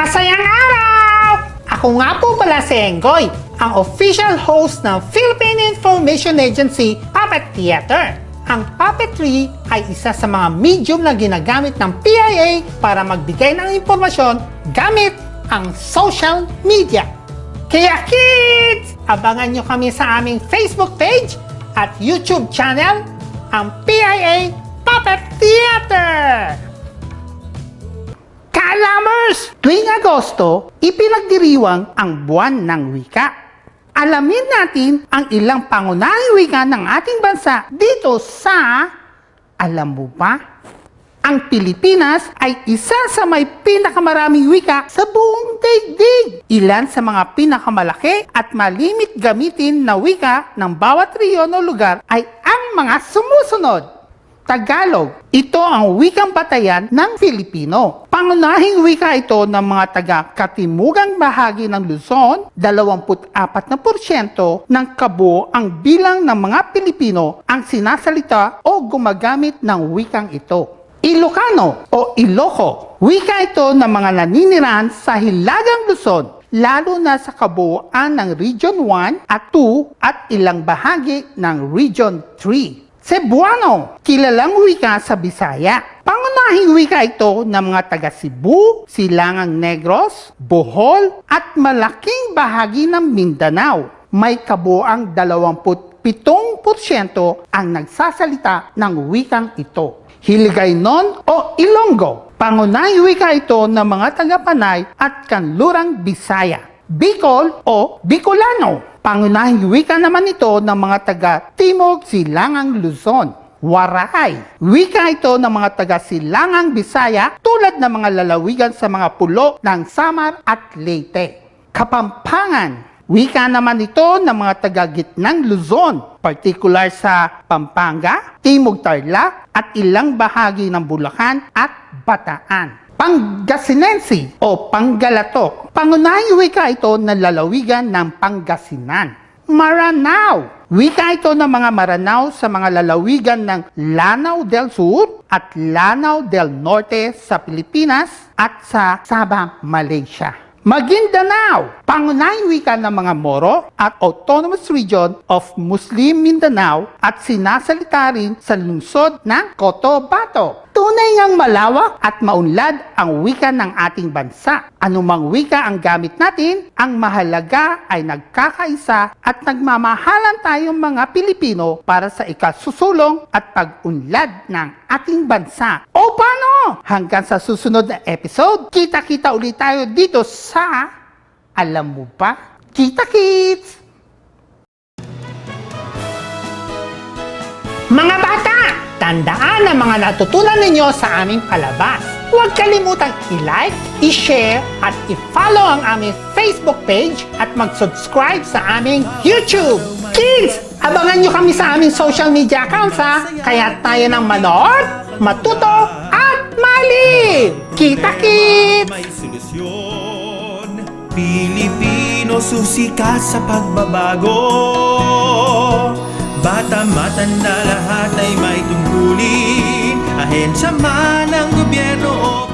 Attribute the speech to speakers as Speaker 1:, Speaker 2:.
Speaker 1: Masayang araw! Ako nga po pala si Enggoy, ang official host ng Philippine Information Agency Puppet Theater. Ang puppetry ay isa sa mga medium na ginagamit ng PIA para magbigay ng impormasyon gamit ang social media. Kaya kids, abangan nyo kami sa aming Facebook page at YouTube channel, ang PIA Puppet Theater! Ka-alamers! Tuwing Agosto, ipinagdiriwang ang buwan ng wika. Alamin natin ang ilang pangunahing wika ng ating bansa dito sa, alam mo ba? Ang Pilipinas ay isa sa may pinakamaraming wika sa buong daigdig. Ilan sa mga pinakamalaki at malimit gamitin na wika ng bawat rehiyon o lugar ay ang mga sumusunod. Tagalog, ito ang wikang batayan ng Filipino. Pangunahing wika ito ng mga taga-katimugang bahagi ng Luzon, 24% ng kabuoang bilang ng mga Pilipino ang sinasalita o gumagamit ng wikang ito. Ilocano o Iloco, wika ito ng mga naninirahan sa Hilagang Luzon, lalo na sa kabuuan ng Region 1 at 2 at ilang bahagi ng Region 3. Cebuano, kilalang wika sa Bisaya. Pangunahing wika ito ng mga taga Cebu, Silangang Negros, Bohol at malaking bahagi ng Mindanao. May kabuuang 27% ang nagsasalita ng wikang ito. Hiligaynon o Ilonggo, pangunahing wika ito ng mga taga Panay at Kanlurang Bisaya. Bicol o Bicolano, pangunahing wika naman ito ng mga taga Timog Silangang Luzon. Waray, wika ito ng mga taga Silangang Bisaya tulad ng mga lalawigan sa mga pulo ng Samar at Leyte. Kapampangan, wika naman ito ng mga taga-gitnang Luzon, partikular sa Pampanga, Timog Tarlac at ilang bahagi ng Bulacan at Bataan. Pangasinense o Panggalatok, pangunahing wika ito ng lalawigan ng Pangasinan. Maranao, wika ito ng mga Maranao sa mga lalawigan ng Lanao del Sur at Lanao del Norte sa Pilipinas at sa Sabah, Malaysia. Maguindanao, pangunahing wika ng mga Moro at Autonomous Region of Muslim Mindanao at sinasalita rin sa lungsod ng Cotabato. Tunay ngang malawak at maunlad ang wika ng ating bansa. Anumang wika ang gamit natin, ang mahalaga ay nagkakaisa at nagmamahalan tayong mga Pilipino para sa ikasusulong at pag-unlad ng ating bansa. O paano? Hanggang sa susunod na episode, kita-kita ulit tayo dito sa, alam mo ba? Kita Kids! Mga bata! Tandaan ang mga natutunan ninyo sa aming palabas. Huwag kalimutang i-like, i-share, at i-follow ang aming Facebook page at mag-subscribe sa aming YouTube. Kids, abangan nyo kami sa aming social media accounts ha. Kaya tayo ng manood, matuto, at mali! Kita Kids!
Speaker 2: May solusyon. Pilipino susika sa pagbabago. Bata, matanda, lahat ay may tungkulin. Ahensya man ng gobyerno o